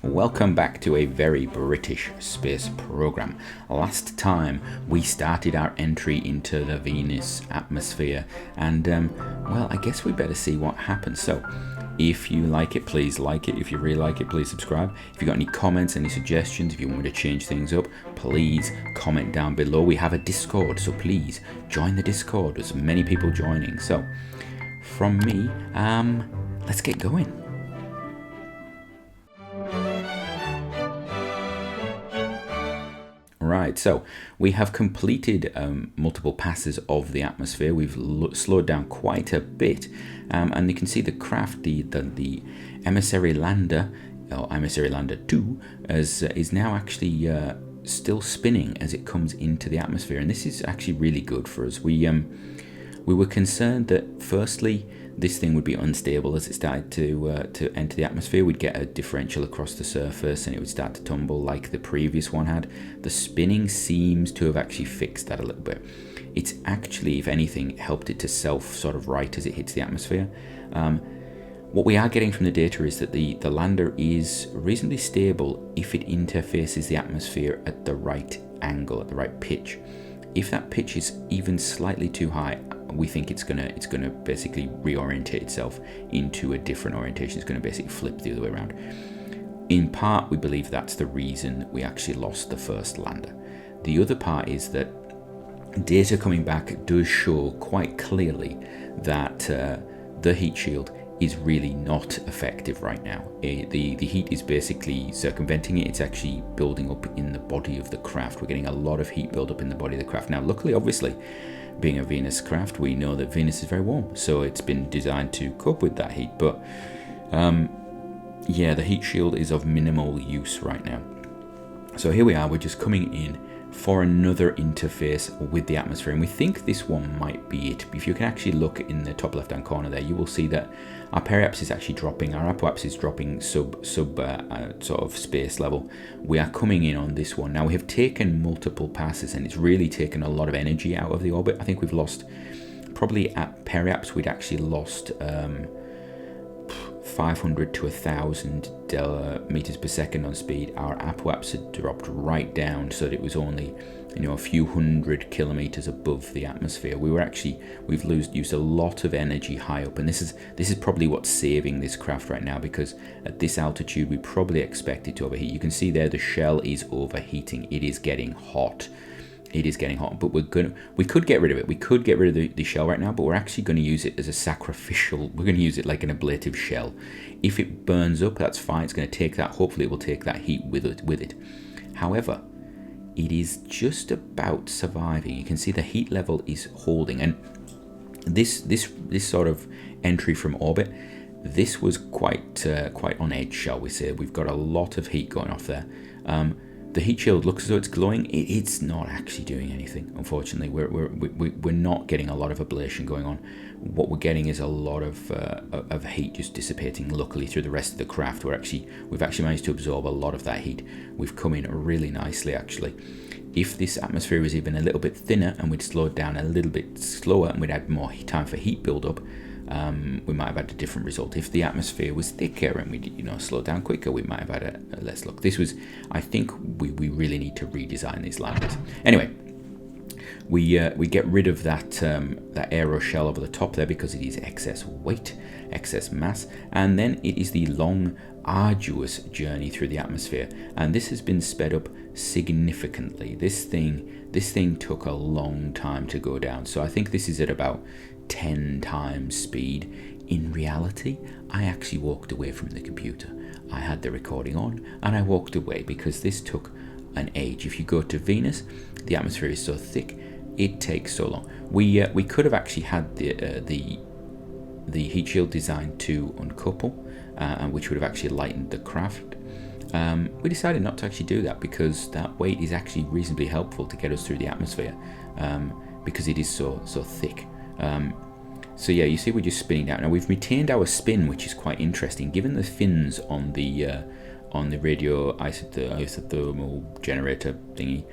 Welcome back to a very British space program. Last time we started our entry into the Venus atmosphere and well, I guess we better see what happens. So if you like it, please like it. If you really like it, please subscribe. If you've got any comments, any suggestions, if you want me to change things up, please comment down below. We have a Discord, so please join the Discord. There's many people joining. So from me, let's get going. Right, so we have completed multiple passes of the atmosphere. We've slowed down quite a bit, and you can see the craft, the emissary lander, or emissary lander 2, is now actually still spinning as it comes into the atmosphere, and this is actually really good for us. We were concerned that firstly this thing would be unstable as it started to enter the atmosphere. We'd get a differential across the surface and it would start to tumble like the previous one had. The spinning seems to have actually fixed that a little bit. It's actually, if anything, helped it to self sort of right as it hits the atmosphere. What we are getting from the data is that the lander is reasonably stable if it interfaces the atmosphere at the right angle, at the right pitch. If that pitch is even slightly too high, we think it's gonna basically reorientate itself into a different orientation. It's gonna basically flip the other way around. In part, we believe that's the reason we actually lost the first lander. The other part is that data coming back does show quite clearly that the heat shield is really not effective right now. The heat is basically circumventing it. It's actually building up in the body of the craft. We're getting a lot of heat build up in the body of the craft. Now, luckily, obviously, being a Venus craft, we know that Venus is very warm, so it's been designed to cope with that heat. But yeah, the heat shield is of minimal use right now. So here we are, we're just coming in for another interface with the atmosphere, and we think this one might be it. If you can actually look in the top left hand corner there, you will see that our periaps is actually dropping, our apoaps is dropping sub sort of space level. We are coming in on this one. Now we have taken multiple passes and it's really taken a lot of energy out of the orbit. I think we've lost, probably at periaps we'd actually lost 500 to 1,000 meters per second on speed. Our apoaps had dropped right down so that it was only, a few hundred kilometers above the atmosphere. We've used a lot of energy high up, and this is probably what's saving this craft right now, because at this altitude we probably expect it to overheat. You can see there the shell is overheating. It is getting hot. It is getting hot, but we could get rid of it. We could get rid of the shell right now, but we're actually going to use it as a sacrificial. We're going to use it like an ablative shell. If it burns up, that's fine. It's going to take that. Hopefully, it will take that heat with it. However, it is just about surviving. You can see the heat level is holding, and this sort of entry from orbit, this was quite on edge, shall we say. We've got a lot of heat going off there. The heat shield looks as though it's glowing. It's not actually doing anything, unfortunately. We're not getting a lot of ablation going on. What we're getting is a lot of heat just dissipating, luckily, through the rest of the craft. We've actually managed to absorb a lot of that heat. We've come in really nicely, actually. If this atmosphere was even a little bit thinner and we'd slowed down a little bit slower and we'd had more time for heat build-up, we might have had a different result. If the atmosphere was thicker and we'd slowed down quicker, we might have had a less luck. I think we really need to redesign these landers. Anyway, we get rid of that aero shell over the top there because it is excess weight, excess mass, and then it is the long, arduous journey through the atmosphere, and this has been sped up significantly. This thing took a long time to go down, so I think this is at about 10 times speed. In reality, I actually walked away from the computer. I had the recording on and I walked away because this took an age. If you go to Venus, the atmosphere is so thick, it takes so long. We could have actually had the heat shield designed to uncouple, and which would have actually lightened the craft. We decided not to actually do that because that weight is actually reasonably helpful to get us through the atmosphere, because it is so thick. So yeah, you see we're just spinning down. Now we've retained our spin, which is quite interesting, given the fins on the radio isothermal generator thingy,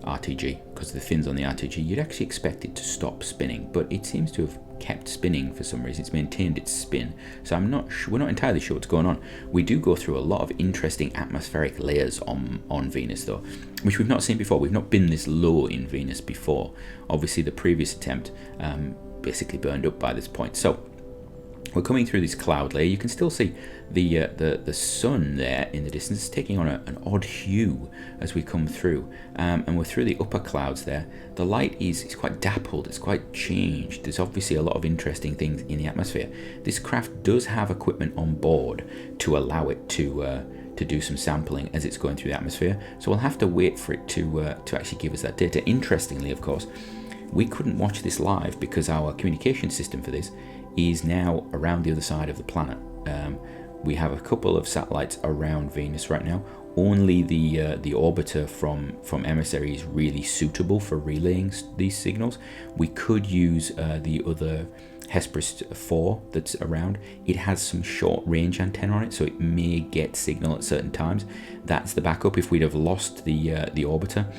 RTG, because the fins on the RTG, you'd actually expect it to stop spinning, but it seems to have kept spinning for some reason. It's maintained its spin, so we're not entirely sure what's going on. We do go through a lot of interesting atmospheric layers on Venus though, which we've not seen before. We've not been this low in Venus before. Obviously the previous attempt basically burned up by this point. So we're coming through this cloud layer. You can still see the sun there in the distance. It's taking on an odd hue as we come through, and we're through the upper clouds there. The light is quite dappled, it's quite changed. There's obviously a lot of interesting things in the atmosphere. This craft does have equipment on board to allow it to do some sampling as it's going through the atmosphere, so we'll have to wait for it to actually give us that data. Interestingly, of course, we couldn't watch this live because our communication system for this is now around the other side of the planet. We have a couple of satellites around Venus right now. Only the orbiter from Emissary is really suitable for relaying these signals. We could use the other Hesperus 4 that's around. It has some short range antenna on it, so it may get signal at certain times. That's the backup. If we'd have lost the orbiter,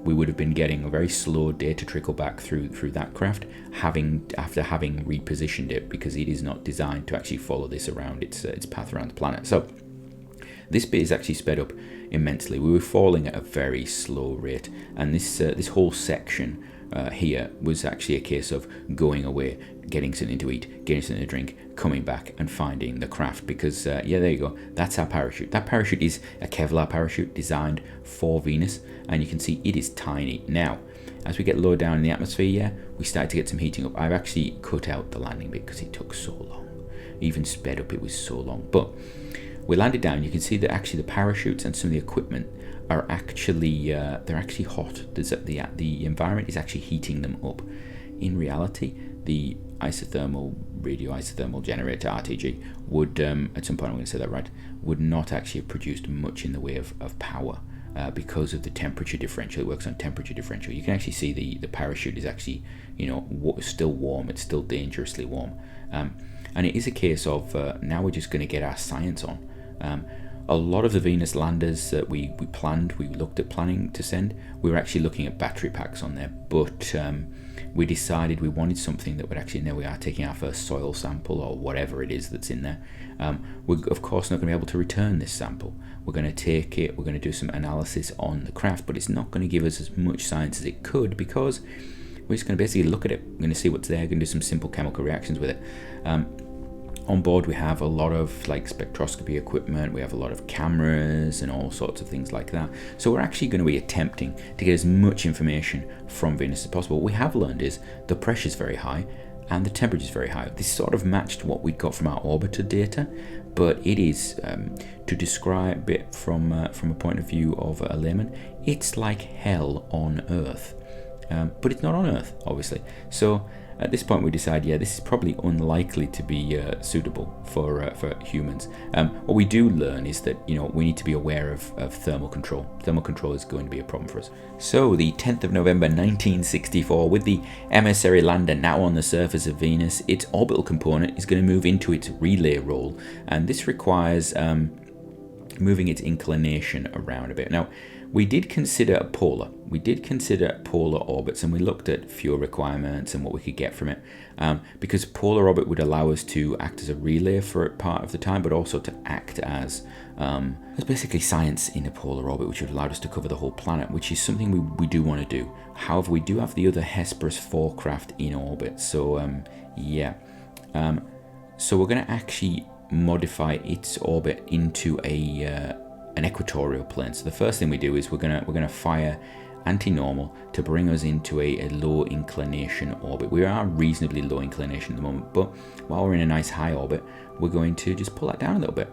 we would have been getting a very slow data trickle back through that craft, after having repositioned it, because it is not designed to actually follow this around its path around the planet. So this bit is actually sped up immensely. We were falling at a very slow rate, and this whole section here was actually a case of going away, getting something to eat, getting something to drink, coming back and finding the craft, because yeah, there you go, that's our parachute. That parachute is a Kevlar parachute designed for Venus, and you can see it is tiny. Now as we get lower down in the atmosphere, yeah, we started to get some heating up. I've actually cut out the landing bit because it took so long. Even sped up, it was so long. But we landed down. You can see that actually the parachutes and some of the equipment are actually they're actually hot. The environment is actually heating them up. In reality, the radioisothermal generator RTG would at some point, I'm going to say that right, would not actually have produced much in the way of power because of the temperature differential. It works on temperature differential. You can actually see the parachute is actually, still warm. It's still dangerously warm, and it is a case of now we're just going to get our science on. A lot of the Venus landers that we looked at planning to send, we were actually looking at battery packs on there, but we decided we wanted something that would actually, now we are taking our first soil sample or whatever it is that's in there. We're of course not going to be able to return this sample. We're going to take it, we're going to do some analysis on the craft, but it's not going to give us as much science as it could, because we're just going to basically look at it. We're going to see what's there, going to do some simple chemical reactions with it. On board we have a lot of spectroscopy equipment, we have a lot of cameras and all sorts of things like that. So we're actually going to be attempting to get as much information from Venus as possible. What we have learned is the pressure is very high and the temperature is very high. This sort of matched what we got from our orbiter data, but it is, to describe it from a point of view of a layman, it's like hell on Earth. But it's not on Earth, obviously. So at this point we decide, yeah, this is probably unlikely to be suitable for humans. What we do learn is that we need to be aware of thermal control. Thermal control is going to be a problem for us. So the 10th of November 1964, with the Emissary lander now on the surface of Venus, its orbital component is going to move into its relay role, and this requires moving its inclination around a bit. Now, we did consider polar orbits, and we looked at fuel requirements and what we could get from it, because polar orbit would allow us to act as a relay for part of the time, but also to act as basically science in a polar orbit, which would allow us to cover the whole planet, which is something we do want to do. However, we do have the other Hesperus 4 craft in orbit, so so we're going to actually modify its orbit into an equatorial plane. So the first thing we do is we're gonna fire anti-normal to bring us into a low inclination orbit. We are reasonably low inclination at the moment, but while we're in a nice high orbit, we're going to just pull that down a little bit.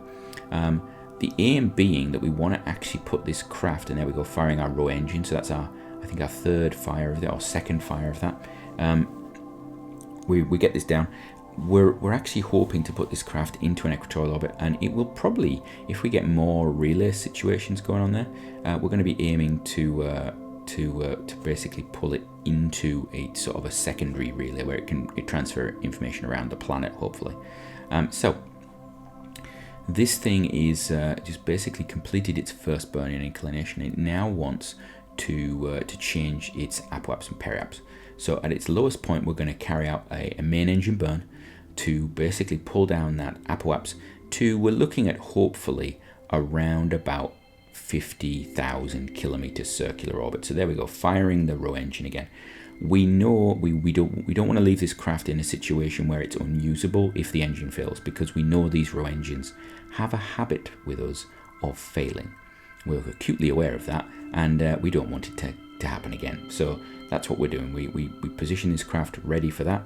The aim being that we want to actually put this craft, and there we go, firing our row engine. So that's our third fire of that, or second fire of that. We get this down. We're actually hoping to put this craft into an equatorial orbit, and it will probably, if we get more relay situations going on there, we're going to be aiming to basically pull it into a sort of a secondary relay where it can transfer information around the planet, hopefully. So this thing is just basically completed its first burn in inclination. It now wants to change its apoaps and periaps. So at its lowest point, we're going to carry out a main engine burn to basically pull down that apoapse to, we're looking at hopefully around about 50,000 kilometers circular orbit. So there we go, firing the row engine again. We know we don't want to leave this craft in a situation where it's unusable if the engine fails, because we know these row engines have a habit with us of failing. We're acutely aware of that, and we don't want it to happen again. So that's what we're doing. We position this craft ready for that,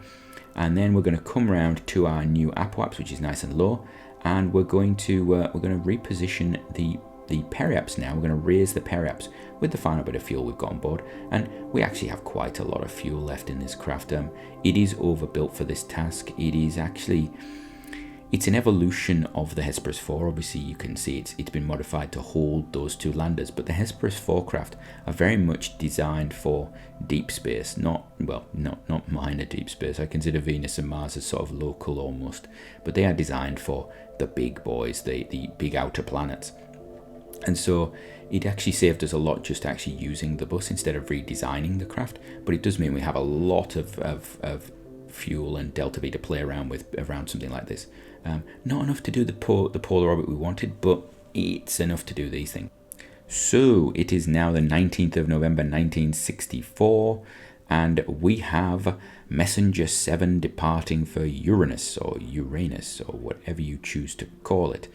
and then we're going to come around to our new apoapse, which is nice and low, and we're going to reposition the periapse now. We're going to raise the periapse with the final bit of fuel we've got on board, and we actually have quite a lot of fuel left in this craft. It is overbuilt for this task. It's an evolution of the Hesperus 4. Obviously you can see it's been modified to hold those two landers, but the Hesperus 4 craft are very much designed for deep space, not minor deep space. I consider Venus and Mars as sort of local almost, but they are designed for the big boys, the big outer planets. And so it actually saved us a lot just actually using the bus instead of redesigning the craft. But it does mean we have a lot of fuel and delta V to play around with around something like this. Not enough to do the polar orbit we wanted, but it's enough to do these things. So it is now the 19th of November 1964, and we have Messenger 7 departing for Uranus or whatever you choose to call it.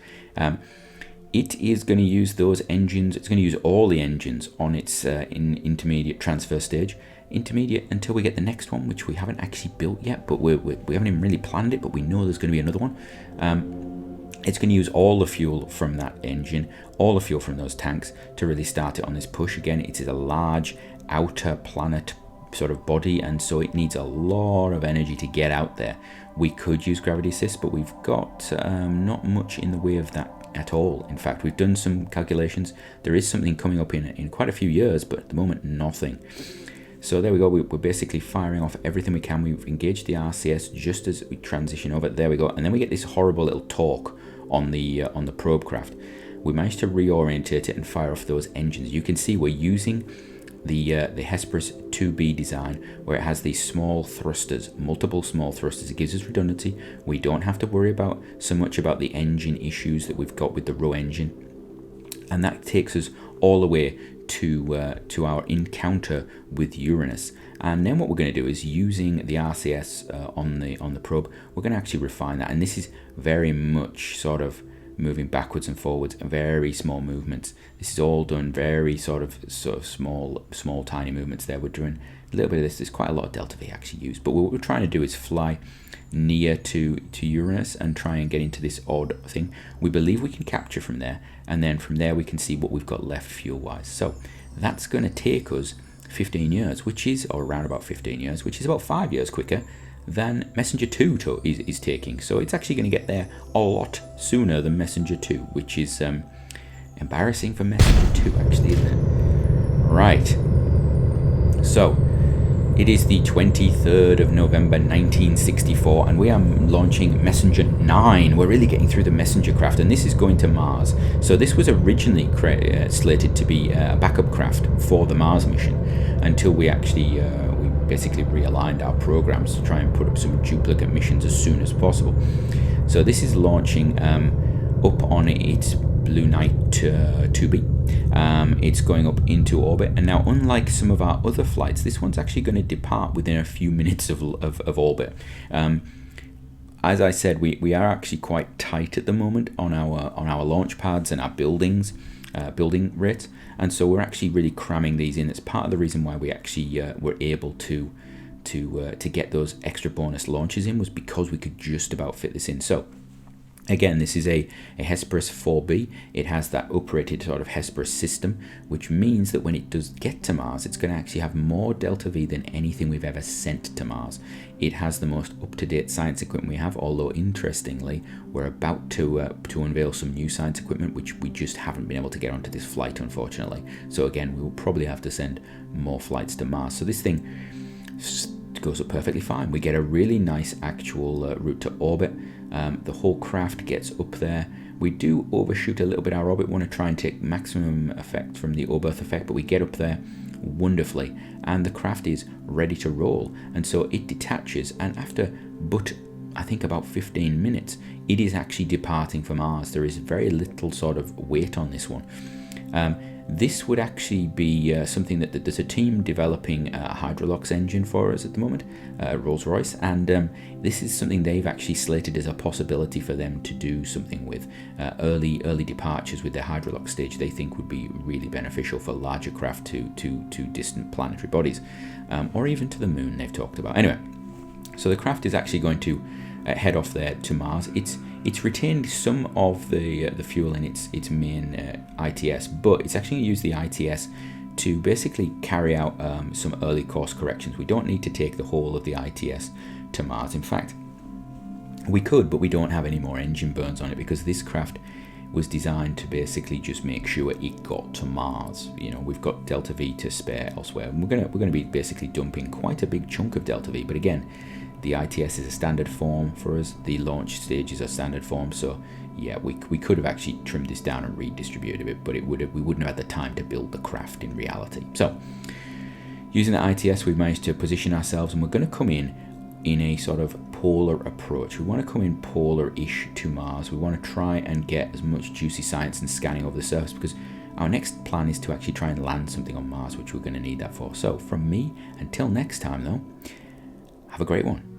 It is going to use those engines. It's going to use all the engines on its intermediate transfer stage. Intermediate until we get the next one, which we haven't actually built yet, but we haven't even really planned it, but we know there's going to be another one. It's going to use all the fuel from that engine, all the fuel from those tanks to really start it on this push. Again, it is a large outer planet sort of body, and so it needs a lot of energy to get out there. We could use gravity assist, but we've got not much in the way of that at all. In fact, we've done some calculations. There is something coming up in quite a few years, but at the moment nothing. So there we go, we're basically firing off everything we can. We've engaged the RCS just as we transition over. There we go, and then we get this horrible little torque on the probe craft. We managed to reorientate it and fire off those engines. You can see we're using the Hesperus 2B design, where it has these small thrusters, multiple small thrusters. It gives us redundancy. We don't have to worry so much about the engine issues that we've got with the row engine, and that takes us all the way to our encounter with Uranus. And then what we're going to do is, using the RCS on the probe, we're going to actually refine that. And this is very much sort of moving backwards and forwards, very small movements. This is all done very sort of small tiny movements there. We're doing a little bit of this. There's quite a lot of delta V actually used, but what we're trying to do is fly near to Uranus and try and get into this odd thing. We believe we can capture from there, and then from there we can see what we've got left fuel wise. So that's going to take us 15 years, which is, or around about 15 years, which is about 5 years quicker than Messenger 2 is taking. So it's actually going to get there a lot sooner than Messenger 2, which is embarrassing for Messenger 2 actually, isn't it? Right, so it is the 23rd of November 1964, and we are launching Messenger 9. We're really getting through the Messenger craft, and this is going to Mars. So this was originally slated to be a backup craft for the Mars mission, until we actually we basically realigned our programs to try and put up some duplicate missions as soon as possible. So this is launching up on its Blue Knight 2B. It's going up into orbit, and now, unlike some of our other flights, this one's actually going to depart within a few minutes of orbit. As I said, we are actually quite tight at the moment on our launch pads and our building rates, and so we're actually really cramming these in. It's part of the reason why we actually were able to get those extra bonus launches in, was because we could just about fit this in. So again, this is a Hesperus 4B. It has that uprated sort of Hesperus system, which means that when it does get to Mars, it's going to actually have more delta V than anything we've ever sent to Mars. It has the most up-to-date science equipment we have, although interestingly, we're about to unveil some new science equipment, which we just haven't been able to get onto this flight, unfortunately. So again, we will probably have to send more flights to Mars. So this thing goes up perfectly fine. We get a really nice actual route to orbit. The whole craft gets up there. We do overshoot a little bit our orbit. We want to try and take maximum effect from the Oberth effect, but we get up there wonderfully, and the craft is ready to roll. And so it detaches, and after I think about 15 minutes, it is actually departing from Mars. There is very little sort of weight on this one. This would actually be something that there's a team developing a Hydrolox engine for us at the moment, Rolls-Royce, and this is something they've actually slated as a possibility for them to do something with. Early departures with their Hydrolox stage they think would be really beneficial for larger craft to distant planetary bodies, or even to the moon they've talked about. Anyway, so the craft is actually going to head off there to Mars. It's retained some of the fuel in its main ITS, but it's actually going to use the ITS to basically carry out some early course corrections. We don't need to take the whole of the ITS to Mars. In fact, we could, but we don't have any more engine burns on it because this craft was designed to basically just make sure it got to Mars. You know, we've got Delta V to spare elsewhere, and we're gonna be basically dumping quite a big chunk of Delta V. But again, the ITS is a standard form for us. The launch stage is a standard form. So yeah, we could have actually trimmed this down and redistributed it, but we wouldn't have had the time to build the craft in reality. So using the ITS, we've managed to position ourselves, and we're going to come in a sort of polar approach. We want to come in polar-ish to Mars. We want to try and get as much juicy science and scanning over the surface, because our next plan is to actually try and land something on Mars, which we're going to need that for. So from me, until next time though, have a great one.